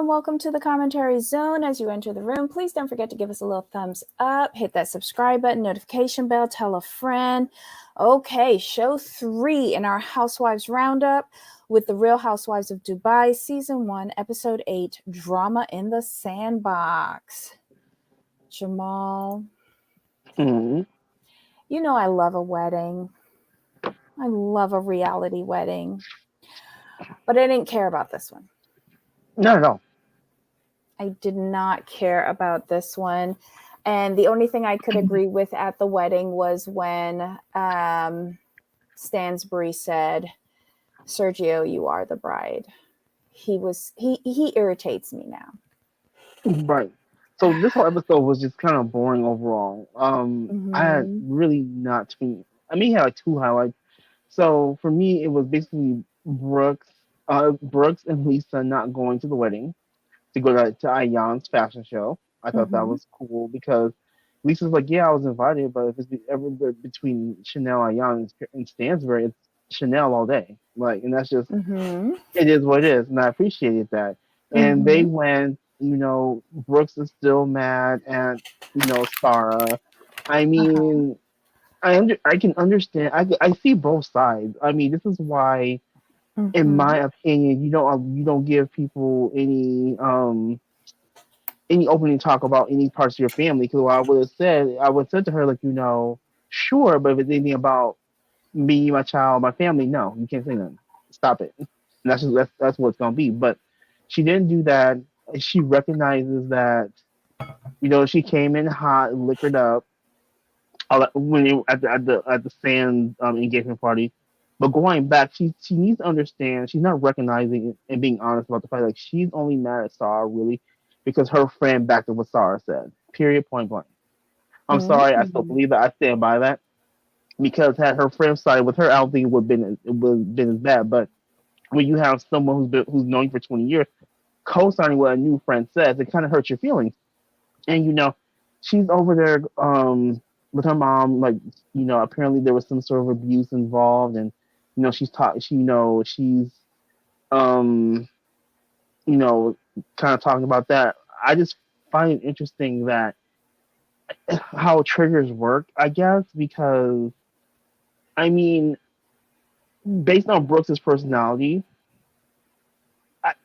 and welcome to the commentary zone. As you enter the room, please don't forget to give us a little thumbs up, hit that subscribe button, notification bell, tell a friend. Okay, show 3 in our Housewives roundup with the Real Housewives of Dubai, Season 1, Episode 8, Drama in the Sandbox. Jamal, Mm-hmm. you know I love a wedding. I love a reality wedding. But I didn't care about this one. Not at all. I did not care about this one. And the only thing I could agree with at the wedding was when Stansbury said, Sergio, you are the bride. He irritates me now. Right. So this whole episode was just kind of boring overall. I had Mm-hmm. really not too many. I mean, he had like 2 highlights. So for me, it was basically Brooks and Lisa not going to the wedding to go to Ayan's fashion show. I thought that Mm-hmm. was cool because Lisa's like, yeah, I was invited, but if it's ever between Chanel, Ayan, and Stansbury, it's Chanel all day. Like, and that's just Mm-hmm. it is what it is, and I appreciated that. And they Mm-hmm. went, Brooks is still mad at, Sarah. I Uh-huh. mean, I can understand. I see both sides. I mean, this is why, in Mm-hmm. my opinion, you don't give people any opening talk about any parts of your family. Because what I would have said to her like, sure, but if it's anything about me, my child, my family, no, you can't say nothing. Stop it. And that's what it's gonna be. But she didn't do that. She recognizes that she came in hot, liquored up at the sand engagement party. But going back, she needs to understand she's not recognizing it and being honest about the fact like she's only mad at Sarah really because her friend backed up what Sarah said. Period. Point blank. I'm sorry, I still Mm-hmm. believe that. I stand by that because had her friend sided with her, I don't think it would have been as bad. But when you have someone who's known you for 20 years co-signing what a new friend says, it kind of hurts your feelings. And she's over there with her mom, like apparently there was some sort of abuse involved, and she's taught she's um you know kind of talking about that. I just find it interesting that how triggers work, I guess, because I mean, based on Brooks's personality,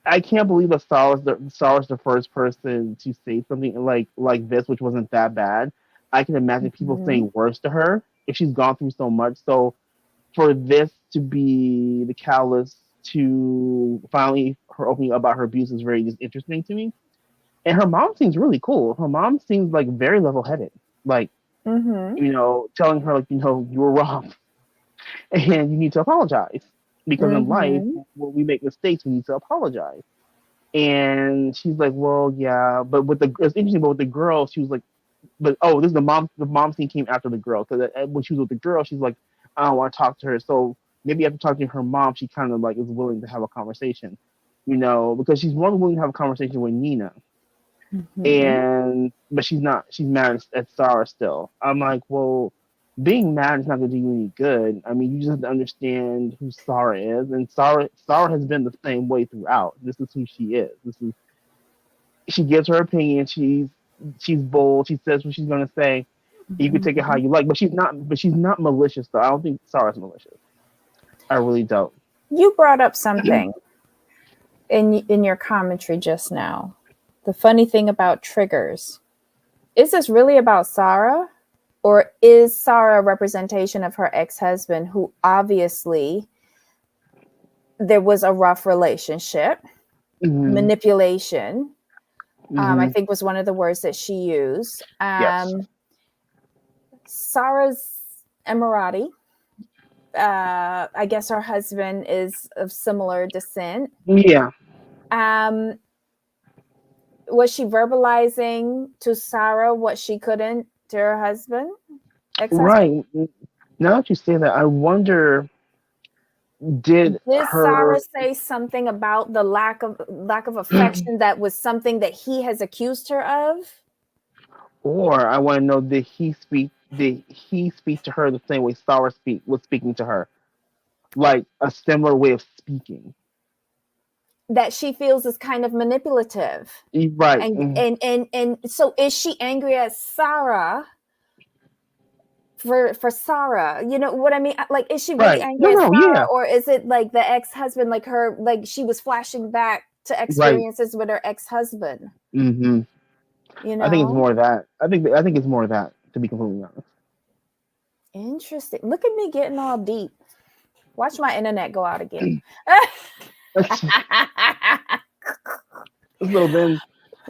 I can't believe that Sarah's the first person to say something like this, which wasn't that bad. I can imagine people Mm-hmm. saying worse to her if she's gone through so much. So for this to be the catalyst to finally her opening up about her abuse is very just interesting to me. And her mom seems really cool. Her mom seems like very level headed. Like, Mm-hmm. telling her like, you were wrong and you need to apologize. Because in life, Mm-hmm. when we make mistakes, we need to apologize. And she's like, well, yeah, but it's interesting, but with the girl, she was like, but oh, this is the mom scene came after the girl, because when she was with the girl, she's like, I don't want to talk to her. So maybe after talking to her mom, she kind of like is willing to have a conversation, because she's more than willing to have a conversation with Nina, Mm-hmm. and but she's not. She's mad at Sarah still. I'm like, well, being mad is not going to do you any good. I mean, you just have to understand who Sarah is, and Sarah has been the same way throughout. This is who she is. She gives her opinion. She's bold. She says what she's going to say. You can take it how Mm-hmm. you like, but she's not. But she's not malicious, though. I don't think Sarah's malicious. I really don't. You brought up something in your commentary just now. The funny thing about triggers. Is this really about Sarah? Or is Sarah a representation of her ex-husband who obviously there was a rough relationship, Hmm. manipulation, I Hmm. think was one of the words that she used. Yes. Sarah's Emirati. I guess her husband is of similar descent. Yeah. Um, was she verbalizing to Sarah what she couldn't to her husband, ex-husband? Right. Now that you say that, I wonder, did Did Sarah her, say something about the lack of affection that was something that he has accused her of? or I want to know, Did he speak to her the same way Sarah was speaking to her, like a similar way of speaking? that she feels is kind of manipulative. Right. And so is she angry at Sarah for Sarah? You know what I mean? Like, is she really Right. angry at No, Sarah, yeah. or is it like the ex-husband, like her, like she was flashing back to Right. experiences with her ex-husband? Mm-hmm. You I think it's know? more of that. I think it's more of that, to be completely honest. Interesting. Look at me getting all deep. Watch my internet go out again. So then,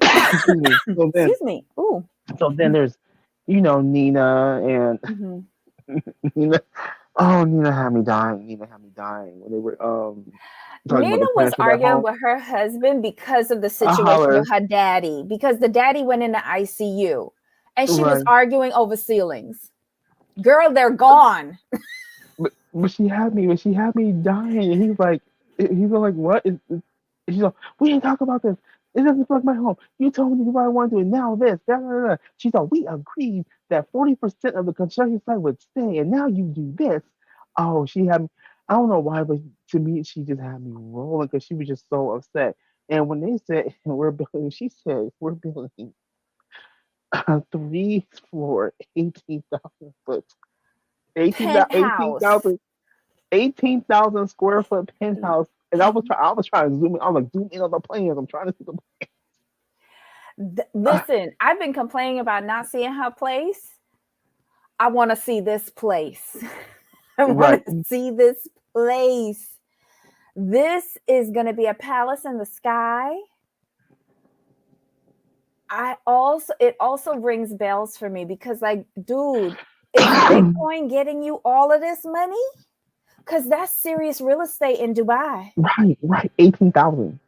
excuse me. Excuse me. Ooh. So then there's, Nina and Mm-hmm. Nina. Oh, Nina had me dying. Nina had me dying when they were talking about Nina the was plans for that arguing home. with her husband because of the I situation holler. with her daddy, because the daddy went into ICU and she was Right. arguing over ceilings. Girl, they're gone. But she had me. But she had me dying. And he's like, what? She's like, we ain't talk about this. It doesn't feel like my home. You told me what I want to do, and now this. Da, da, da. She's like, we agreed that 40% of the construction site would stay, and now you do this. Oh, she had me. I don't know why, but to me, she just had me rolling because she was just so upset. And when they said we're building, she said we're building a 3-floor, 18,000 foot, Penthouse. 18,000 square foot penthouse. And I was trying to zoom in. I was like, zoom in on the plans. I'm trying to see the. Listen, I've been complaining about not seeing her place. I want to see this place. I Right. want to see this place. This is going to be a palace in the sky. It also rings bells for me because, like, dude, is Bitcoin getting you all of this money? Because that's serious real estate in Dubai. Right. 18,000.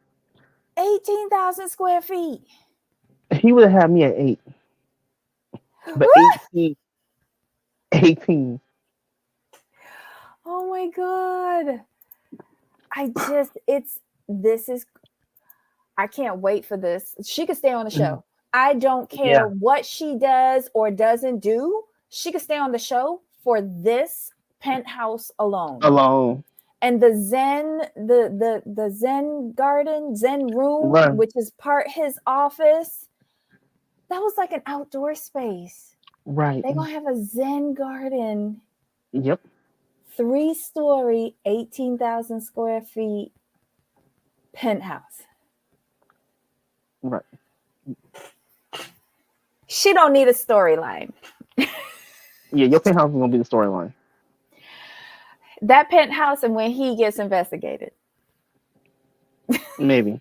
18,000 square feet. He would have had me at 8. But What? 18. Oh my God. I can't wait for this. She could stay on the show. I don't care Yeah. what she does or doesn't do. She could stay on the show for this penthouse alone. Alone. And the Zen garden, Zen room, Right. which is part his office, that was like an outdoor space. Right. They're gonna have a Zen garden. Yep. 3-story, 18,000 square feet penthouse. Right. She don't need a storyline. Yeah, your penthouse is gonna be the storyline. That penthouse and when he gets investigated. Maybe.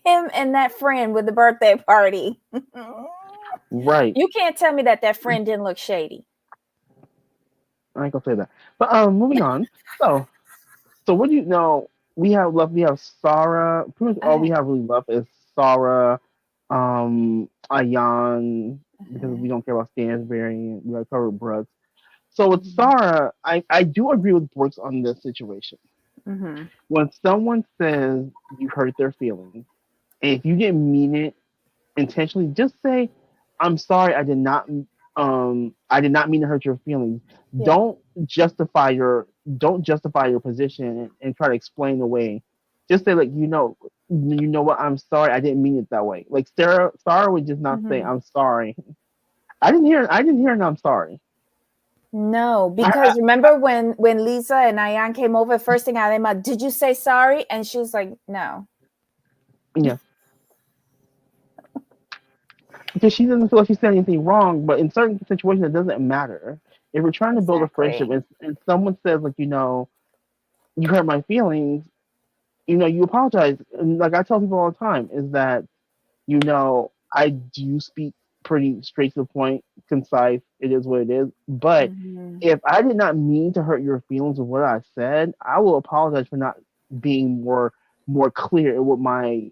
Him and that friend with the birthday party. Right. You can't tell me that friend didn't look shady. I ain't gonna say that. But moving on. So what do you know? We have left. We have Sarah. Pretty much all we have really left is Sarah, Ayan, because we don't care about Stansberry. We got covered Brooks. So with Sarah, I do agree with Brooks on this situation. Mm-hmm. When someone says you hurt their feelings, and if you didn't mean it intentionally, just say, "I'm sorry. I did not. I did not mean to hurt your feelings." Yeah. Don't justify your position and try to explain away. Just say, like, you know what? I'm sorry. I didn't mean it that way. Like Sarah would just not say, "I'm sorry." I didn't hear an "I'm sorry." No, because remember when Lisa and Ayan came over, first thing out of my, did you say sorry? And she was like, no. Yeah. Because she doesn't feel like she said anything wrong, but in certain situations it doesn't matter. If we're trying to build a friendship and someone says, like, you hurt my feelings, you apologize. And like I tell people all the time, is that, I do speak pretty straight to the point, concise. It is what it is. But if I did not mean to hurt your feelings with what I said, I will apologize for not being more clear with my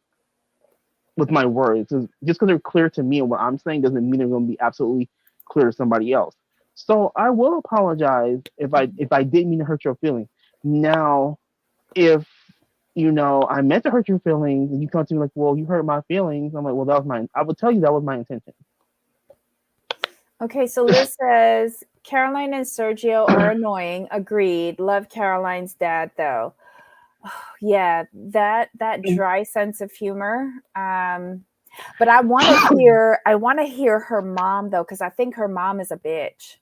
words. Just because they're clear to me and what I'm saying doesn't mean they're going to be absolutely clear to somebody else. So I will apologize if I didn't mean to hurt your feelings. Now, if I meant to hurt your feelings, and you come to me like, well, you hurt my feelings. I'm like, well, I would tell you that was my intention. Okay, so Liz says, Caroline and Sergio are annoying. Agreed. Love Caroline's dad, though. Yeah, that And dry sense of humor. But I want to hear her mom though, because I think her mom is a bitch.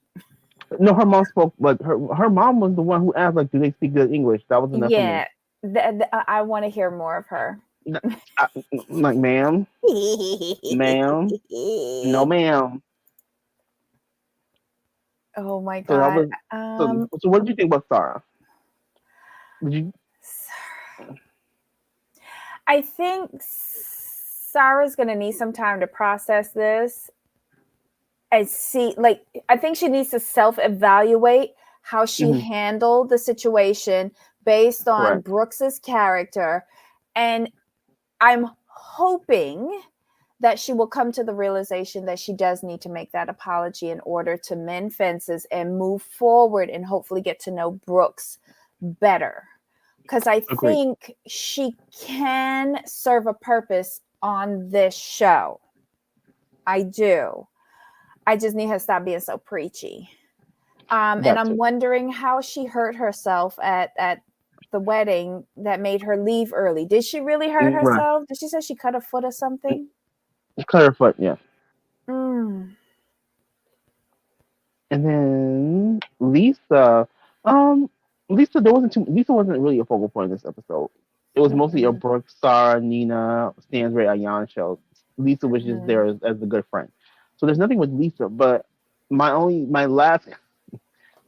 no, her mom spoke, but her mom was the one who asked, like, do they speak good English? That was enough for me. Yeah, I want to hear more of her. N- I, like, ma'am, ma'am, no, ma'am. Oh my So that god. was so. What did you think about Sarah? Did you? I think Sarah's gonna need some time to process this and see. Like, I think she needs to self-evaluate how she Hmm. handled the situation based on Correct. Brooks's character, and I'm hoping that she will come to the realization that she does need to make that apology in order to mend fences and move forward and hopefully get to know Brooks better. Because I Agreed. think she can serve a purpose on this show. I do. I just need her to stop being so preachy. And That I'm too. wondering how she hurt herself at the wedding that made her leave early. Did she really hurt Right. herself? Did she say she cut a foot or something? Cut her foot. Yeah. Mm. And then Lisa, um, Lisa, there wasn't too. Lisa wasn't really a focal point in this episode. It was mostly a Mm-mm. Brooke, Sarah, Nina, Stansbury, Ayan show. Lisa was just there Mm. as a good friend. So there's nothing with Lisa. But my last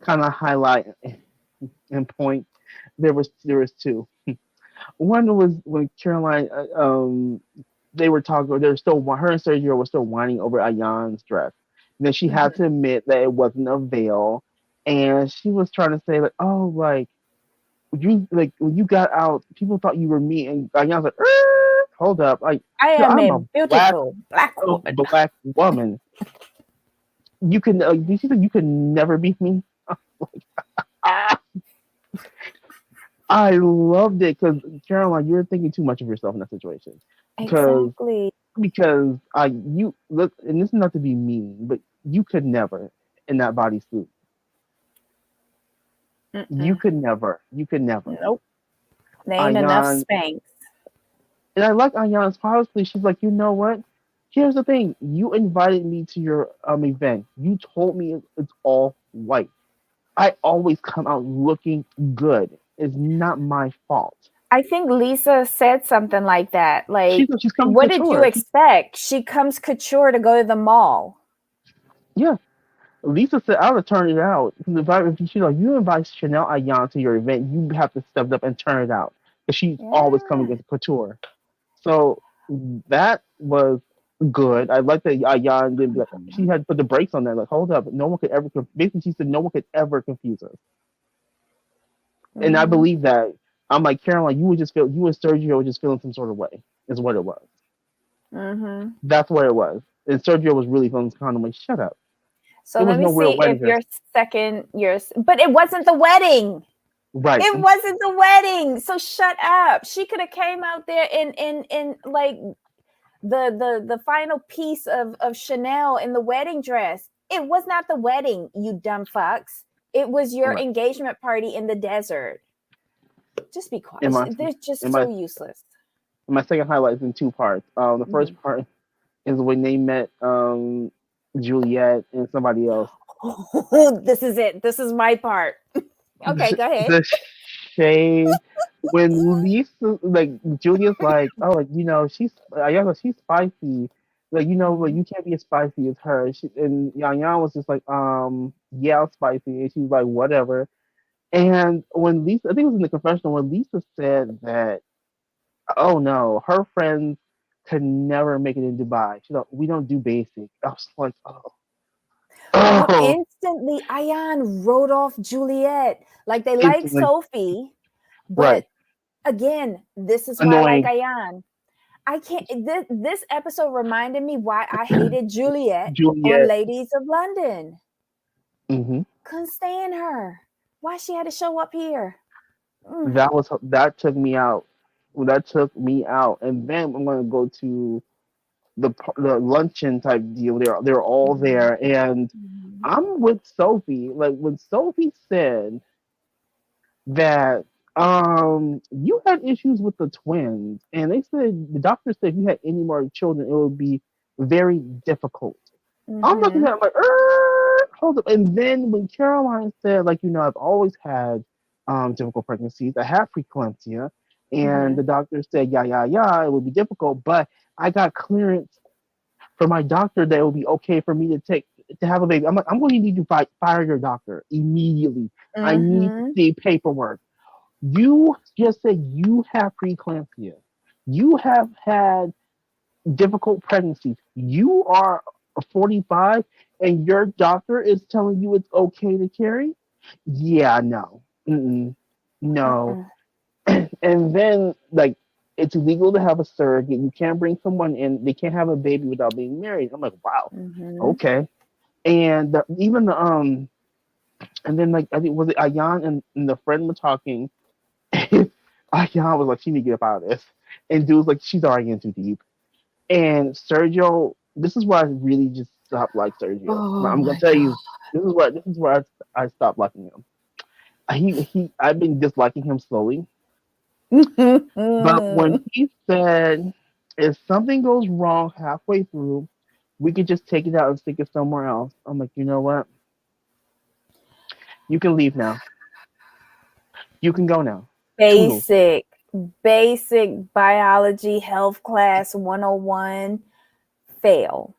kind of highlight and point, there was two. One was when Caroline, they were talking. They were still her and Sergio were still whining over Ayan's dress. And then she had to Mhm. admit that it wasn't a veil, and she was trying to say like, "Oh, you like when you got out, people thought you were me." And Ayan's like, "Hold up, like, I yo, am I'm a a beautiful black woman. black woman. You can, she said, you can never beat me." Ah, I loved it because Caroline, you're thinking too much of yourself in that situation because Exactly. you look, and this is not to be mean, but you could never in that bodysuit. Mm-mm. You could never. Nope. There ain't enough Ayan, Spanx. and I like Ayan's policy. She's like, you know what? Here's the thing. You invited me to your event. You told me it's all white. I always come out looking good. It's not my fault. I think Lisa said something like that. Like, She's coming what did you couture. expect? She comes couture to go to the mall. Yeah. Lisa said, I would turn it out. If she's like, you invite Chanel Ayan to your event, you have to step up and turn it out. Because she's always coming Yeah. with couture. So that was good. I like that Ayan did like, she Mhm. had put the brakes on that. Like, hold up, no one could ever, basically, she said, no one could ever confuse us. And I Mhm. believe that. I'm like, Caroline, you and Sergio were just feeling some sort of way, is what it was. Mhm. That's what it was. And Sergio was really feeling kind of like, shut up. So There was let me no real see if wedding dress. your second yours, but it wasn't the wedding. Right. It wasn't the wedding. So shut up. She could have came out there in like the final piece of Chanel in the wedding dress. It was not the wedding, you dumb fucks. It was your Right. engagement party in the desert. Just be In quiet. my They're in just my so useless. my second highlight is in two parts. The Mhm. first part is when they met Juliet and somebody else. Oh, this is it. This is my part. Okay, go ahead. The shade when Lisa, like, Julia's like, oh, like, I guess, like, she's spicy. Like, but Mhm. you can't be as spicy as her. And Yang Yang was just like, yeah, I'm spicy. And she's like, whatever. And when Lisa, I think it was in the confessional, when Lisa said that, oh no, her friends could never make it in Dubai. She's like, we don't do basic. I was like, oh, But oh, instantly, Ayan wrote off Juliet. Like they like instantly, Sophie, right, but again, this is why I like annoying. Ayan. I can't. This episode reminded me why I hated Juliet on Juliet. Ladies of London. Hmm. Couldn't stand her. Why she had to show up here? Mm. That took me out. That took me out. And then I'm gonna go to the luncheon type deal. They're all Mhm. there, and Mhm. I'm with Sophie. Like when Sophie said that. You had issues with the twins, and they said the doctor said if you had any more children, it would be very difficult. I'm looking Mm-hmm. at it like, hold up. And then when Caroline said, like, I've always had difficult pregnancies, I have preeclampsia, and Mm-hmm. the doctor said, yeah, yeah, yeah, it would be difficult, but I got clearance from my doctor that it would be okay for me to have a baby. I'm like, I'm going to need you to fire your doctor immediately. I need to Mm-hmm. see paperwork. You just said you have preeclampsia. You have had difficult pregnancies. You are 45 and your doctor is telling you it's okay to carry? Yeah, no. Mm-mm. No. Mm-mm. And then, like, it's illegal to have a surrogate. You can't bring someone in. They can't have a baby without being married. I'm like, wow, Mm-hmm. okay. And even and then, like, I think, was it Ayan and the friend were talking. Ayan was like, she need to get up out of this. And dude was like, she's already in too deep. And Sergio, this is why I really just stopped like Sergio. Oh I'm gonna my tell you, this is where I stopped liking him. I've been disliking him slowly, but when God. he said, if something goes wrong halfway through, we could just take it out and stick it somewhere else. I'm like, you know what? You can leave now. You can go now. Toodles. Basic, basic biology health class 101 fail.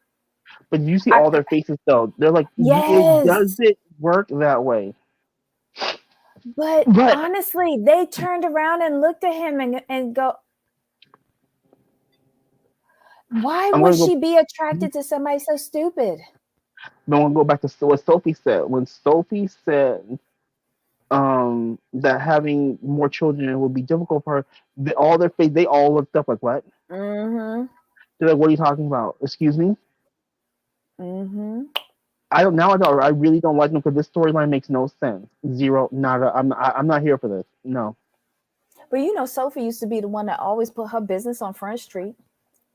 But you see I, all their faces though. They're like, it yes, doesn't work that way. but But honestly, they turned around and looked at him and go, why I'm would gonna go. she be attracted to somebody so stupid? But I'm gonna go back to what Sophie said. When Sophie said that having more children would be difficult for her. All their face, they all looked up like, what? Mm-hmm. They're like, what are you talking about? Excuse me? Mm-hmm. I don't now. I don't. I really don't like them because this storyline makes no sense. Zero. Nada. I'm not here for this. No. But Sophie used to be the one that always put her business on Front Street.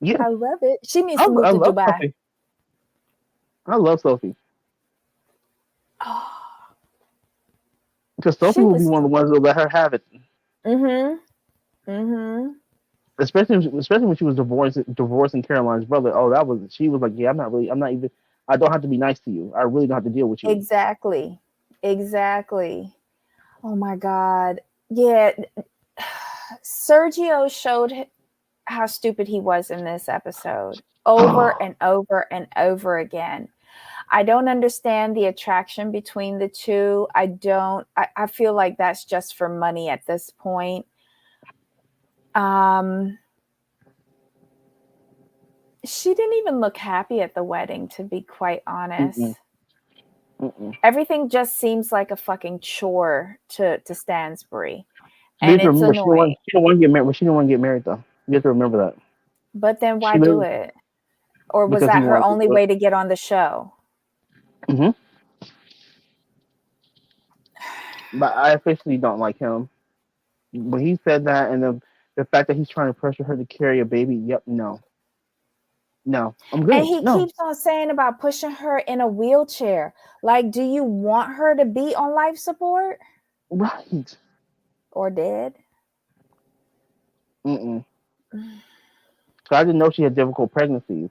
Yeah. I love it. She needs I, to move I to love Dubai. Sophie. I love Sophie Oh, because Sophie she will be was. one of the ones that let her have it. Mm-hmm. Mm-hmm. Especially when she was divorcing Caroline's brother. Oh, she was like, yeah, I'm not even. I don't have to be nice to you. I really don't have to deal with you. Exactly. Exactly. Oh my God. Yeah. Sergio showed how stupid he was in this episode over and over and over again. I don't understand the attraction between the two. I don't, I feel like that's just for money at this point. Um, she didn't even look happy at the wedding, to be quite Mm-mm, honest. mm-mm. Everything just seems like a fucking chore to Stansbury. But you And have to it's remember, annoying. she don't want to get married. But she didn't want to get married though. You have to remember that But then she why do literally it? Or was because he that her wanted only to. way to get on the show? Hmm. But I officially don't like him. When he said that, and the fact that he's trying to pressure her to carry a baby. Yep, no, no, I'm And good. he No, keeps on saying about pushing her in a wheelchair. Like, do you want her to be on life support right. or dead? Mm-mm. So I didn't know she had difficult pregnancies.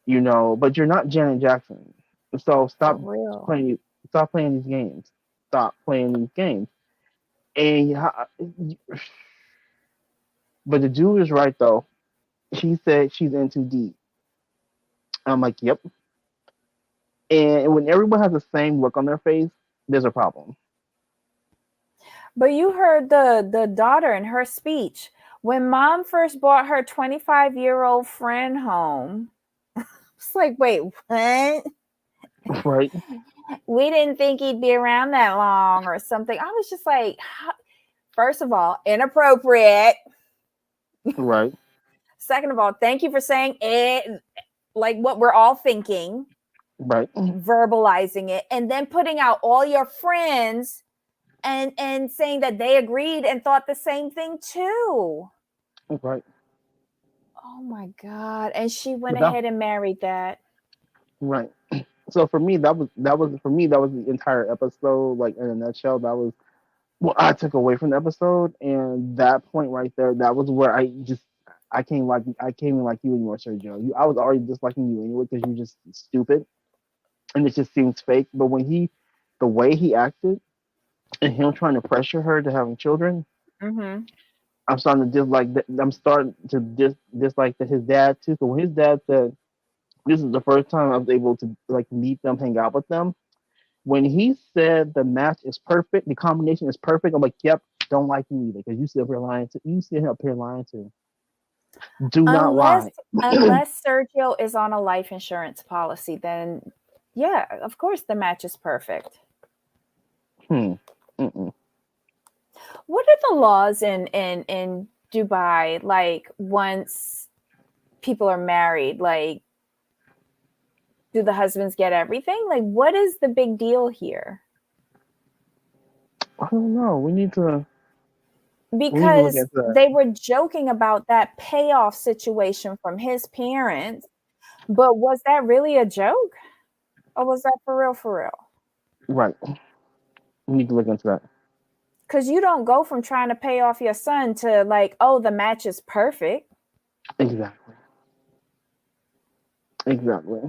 But you're not Janet Jackson. So For real. playing stop playing these games. Stop playing these games. And but the dude is right though. She said she's in too deep. I'm like, yep. And when everyone has the same look on their face, there's a problem. But you heard the daughter in her speech. When mom first brought her 25-year-old friend home, it's like, wait, what? Right, We didn't think he'd be around that long or something. I was just like, first of all, inappropriate. right, Second of all, thank you for saying it like what we're all thinking, right, verbalizing it, and then putting out all your friends and saying that they agreed and thought the same thing too. right. Oh my God. And she went But that, ahead and married that. right. So for me, that was the entire episode. Like in a nutshell, that was what I took away from the episode, and that point right there, that was where I came in like you anymore, Sergio. I was already disliking you anyway because you're just stupid, and it just seems fake. But the way he acted, and him trying to pressure her to having children, Mm-hmm. I'm starting to dislike. I'm starting to dislike his dad too. So when his dad said, "This is the first time I was able to like meet them, hang out with them," when he said the match is perfect, the combination is perfect, I'm like, "Yep, don't like you either because you sit up here lying to you sit up here lying to. Do not Unless lie." unless Sergio is on a life insurance policy, then yeah, of course the match is perfect. Hmm. Mm-mm. What are the laws in Dubai like once people are married? Like, do the husbands get everything? Like, what is the big deal here? I don't know. We need to look Because into that. they were joking about that payoff situation from his parents, but was that really a joke? Or was that for real, for real? Right. We need to look into that. Because you don't go from trying to pay off your son to like, oh, the match is perfect. Exactly. Exactly.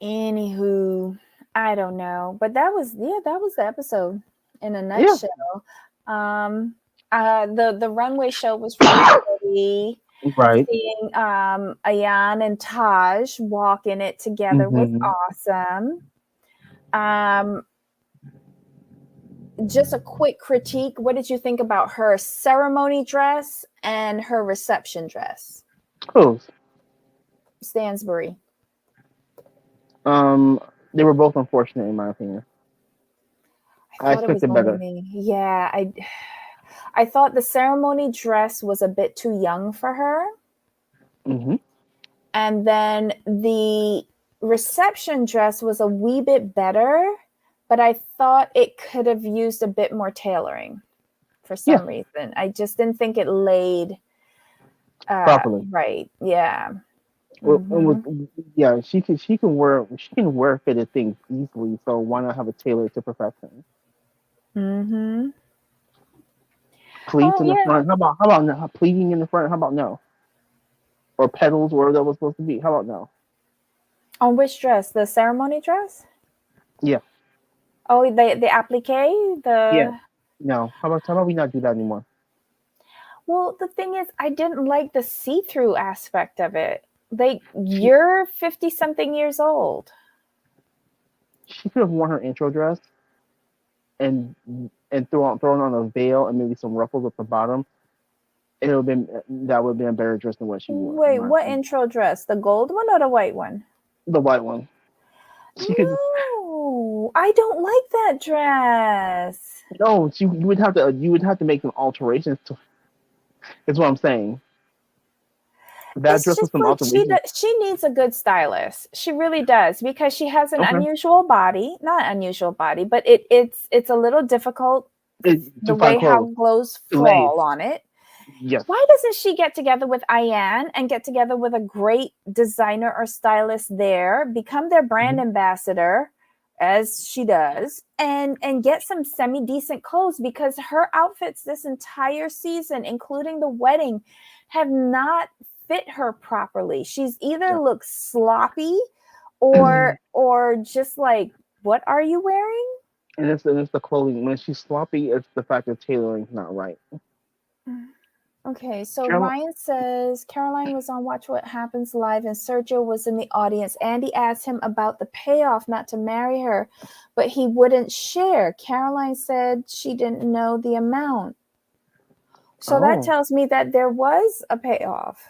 Anywho, I don't know. But that was the episode in a Yeah. nutshell. Um the runway show was really pretty. Right. Seeing Ayan and Taj walking it together was Mm-hmm. awesome. Um just a quick critique. What did you think about her ceremony dress and her reception dress? Close. Stansbury. Um, they were both unfortunate in my opinion. I I thought it was expected only better. me. Yeah, I thought the ceremony dress was a bit too young for her. Mm-hmm. And then the reception dress was a wee bit better, but I thought it could have used a bit more tailoring for Yeah. some reason. I just didn't think it laid Properly. right. Yeah. Well, it was, Hmm. yeah, she can wear fitted things easily. So why not have a tailor to perfection? Hmm. Pleats Oh in the yeah. front. How about no? Pleating in the front. How about no? Or petals where that was supposed to be. How about no? On which dress? The ceremony dress? Yeah. Oh, the applique, Yeah. the No. How about we not do that anymore? well, the thing is, I didn't like the see-through aspect of it. Like, She you're 50 something years old. she could have worn her intro dress and thrown on a veil and maybe some ruffles at the bottom. It would have been that would have been a better dress than what she wore, in Wait, my what opinion. intro dress? The gold one or the white one? The white one. She could No, I don't like that dress. no. You would have to make some alterations to. Is what I'm saying. That It's dress with just some like alterations. she needs a good stylist. She really does because she has an Okay. unusual body, not unusual body, but it's a little difficult the To find way how clothes. clothes Delays. fall on it. Yes. Why doesn't she get together with Ayan and get together with a great designer or stylist there, become their brand Mm-hmm. ambassador as she does, and get some semi decent clothes because her outfits this entire season, including the wedding, have not fit her properly. She's either Yeah. looked sloppy or just like, what are you wearing? And it's the clothing. When she's sloppy, it's the fact that tailoring's not right. Okay, so Caroline, Ryan says Caroline was on Watch What Happens Live and Sergio was in the audience. Andy asked him about the payoff not to marry her, but he wouldn't share. Caroline said she didn't know the amount. So that oh, tells me that there was a payoff.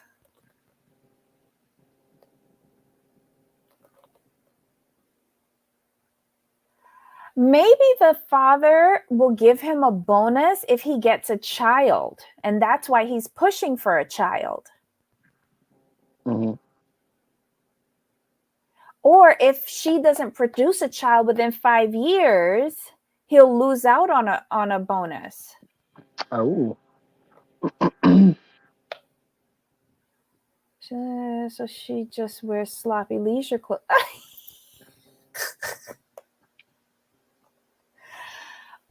Maybe the father will give him a bonus if he gets a child, and that's why he's pushing for a child. hmm Or if she doesn't produce a child within 5 years, he'll lose out on a bonus. oh, So she just wears sloppy leisure clothes.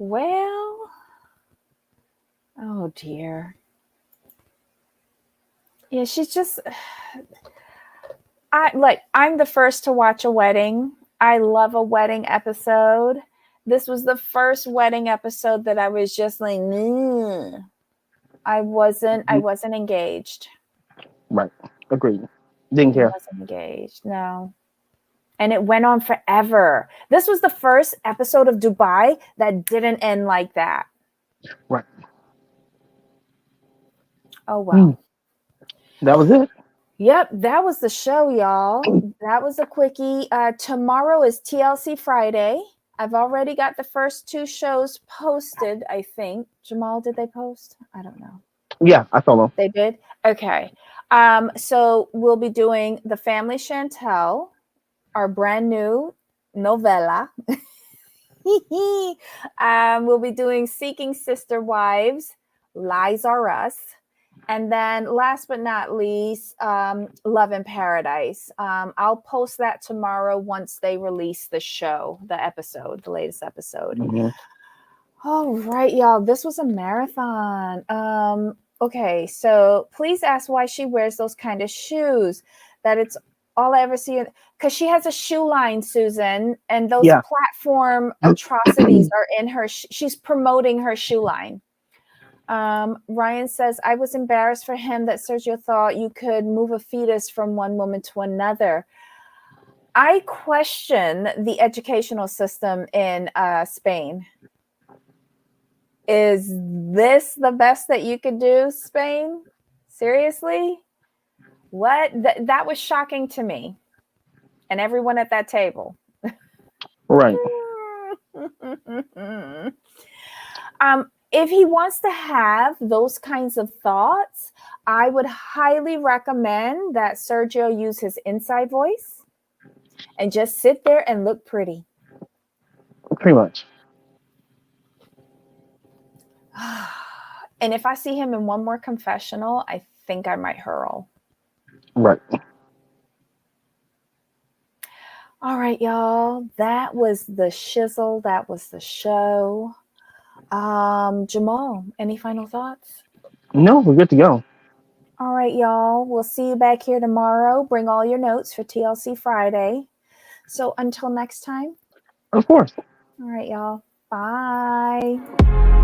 Well, oh dear. Yeah, she's just I'm the first to watch a wedding. I love a wedding episode. This was the first wedding episode that I was just like, "Ugh." I wasn't engaged. Right. Agreed. Didn't care. Wasn't engaged. No. And it went on forever. This was the first episode of Dubai that didn't end like that. Right. Oh wow. That was it. Yep, that was the show, y'all. That was a quickie. Tomorrow is TLC Friday. I've already got the first 2 shows posted, I think. Jamal, did they post? I don't know. Yeah, I saw them. They did? Okay. So we'll be doing The Family Chantel, our brand new novella. We'll be doing Seeking Sister Wives, Lies Are Us. And then last but not least, Love in Paradise. I'll post that tomorrow once they release the show, the latest episode. Mm-hmm. All right, y'all. This was a marathon. Okay, so please ask why she wears those kind of shoes. That it's all I ever see. Because she has a shoe line, Susan, and those platform atrocities are in her. She's promoting her shoe line. Ryan says, I was embarrassed for him that Sergio thought you could move a fetus from one woman to another. I question the educational system in Spain. Is this the best that you could do, Spain? Seriously? What? That was shocking to me and everyone at that table. Right. If he wants to have those kinds of thoughts, I would highly recommend that Sergio use his inside voice and just sit there and look pretty. Pretty much. And if I see him in one more confessional, I think I might hurl. Right. All right, y'all. That was the shizzle. That was the show. Jamal, any final thoughts? No, we're good to go. All right, y'all. We'll see you back here tomorrow. Bring all your notes for TLC Friday. So until next time. Of course. All right, y'all. Bye.